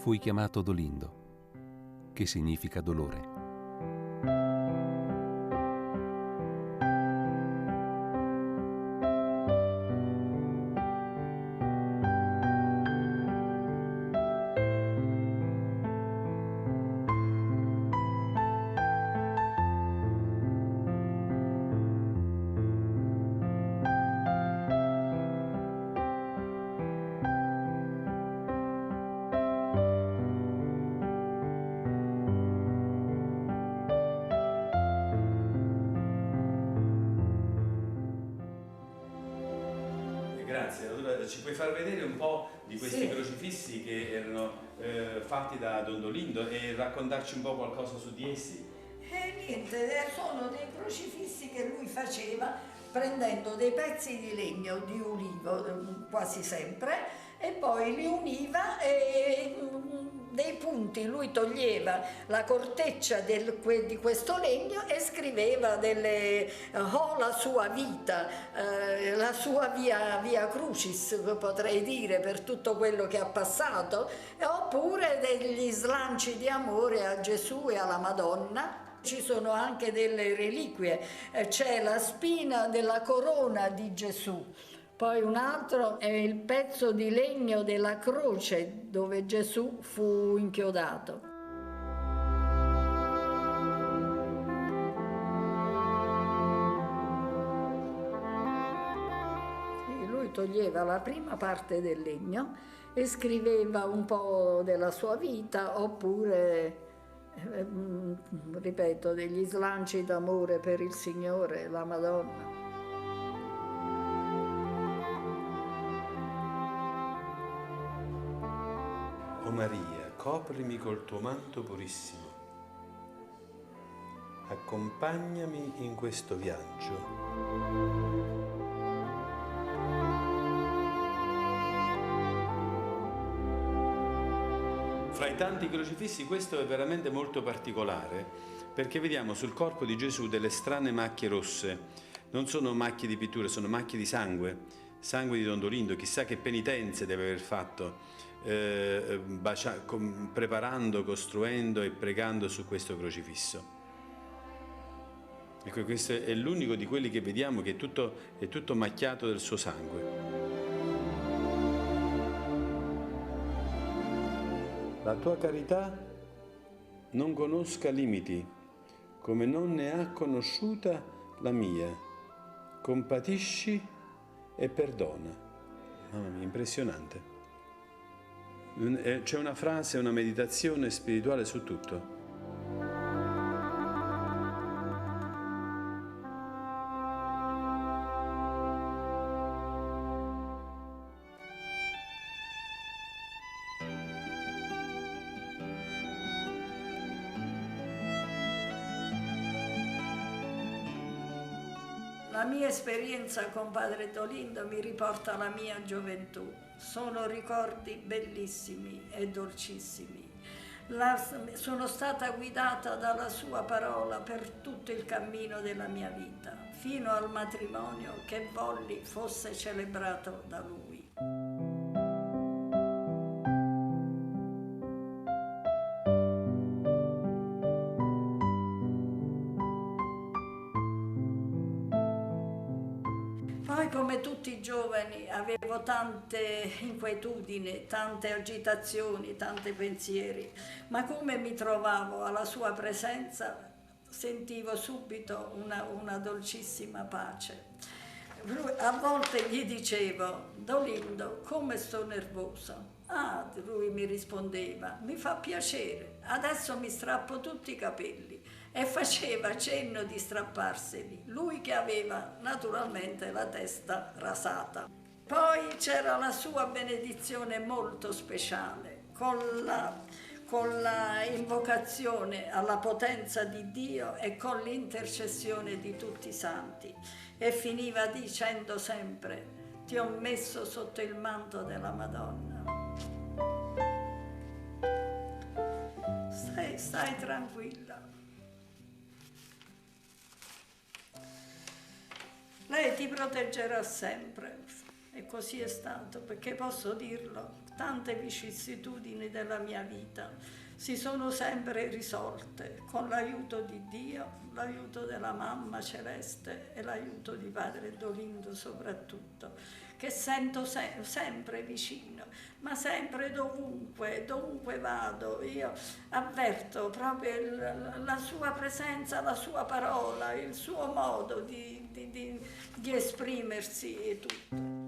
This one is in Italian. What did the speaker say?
fui chiamato Dolindo, che significa dolore. Grazie, allora ci puoi far vedere un po' di questi crocifissi che erano fatti da Don Dolindo e raccontarci un po' qualcosa su di essi? Niente, sono dei crocifissi che lui faceva prendendo dei pezzi di legno di ulivo quasi sempre e poi li univa e dei punti, lui toglieva la corteccia di questo legno e scriveva la sua vita, la sua via crucis, potrei dire, per tutto quello che ha passato, oppure degli slanci di amore a Gesù e alla Madonna. Ci sono anche delle reliquie, c'è la spina della corona di Gesù. Poi un altro è il pezzo di legno della croce dove Gesù fu inchiodato. Lui toglieva la prima parte del legno e scriveva un po' della sua vita oppure, ripeto, degli slanci d'amore per il Signore e la Madonna. O Maria, coprimi col tuo manto purissimo, accompagnami in questo viaggio. Fra i tanti crocifissi questo è veramente molto particolare perché vediamo sul corpo di Gesù delle strane macchie rosse. Non sono macchie di pittura, sono macchie di sangue di Don Dolindo. Chissà che penitenze deve aver fatto preparando, costruendo e pregando su questo crocifisso. Ecco, questo è l'unico di quelli che vediamo che è tutto macchiato del suo sangue. La tua carità non conosca limiti, come non ne ha conosciuta la mia. Compatisci e perdona. Mamma mia, impressionante. C'è una frase, una meditazione spirituale su tutto. La mia esperienza con Padre Dolindo mi riporta alla mia gioventù. Sono ricordi bellissimi e dolcissimi. Sono stata guidata dalla sua parola per tutto il cammino della mia vita, fino al matrimonio che volli fosse celebrato da lui. Poi, come tutti i giovani, avevo tante inquietudini, tante agitazioni, tanti pensieri, ma come mi trovavo alla sua presenza sentivo subito una dolcissima pace. A volte gli dicevo: Dolindo, come sto nervoso? Ah, lui mi rispondeva: mi fa piacere, adesso mi strappo tutti i capelli. E faceva cenno di strapparseli, lui che aveva naturalmente la testa rasata. Poi c'era la sua benedizione molto speciale, con la invocazione alla potenza di Dio e con l'intercessione di tutti i santi. E finiva dicendo sempre: ti ho messo sotto il manto della Madonna. Stai tranquilla. Lei ti proteggerà sempre. E così è stato, perché posso dirlo, tante vicissitudini della mia vita si sono sempre risolte con l'aiuto di Dio, l'aiuto della mamma celeste e l'aiuto di Padre Dolindo soprattutto, che sento sempre vicino, ma sempre dovunque vado, io avverto proprio la sua presenza, la sua parola, il suo modo di esprimersi e tutto.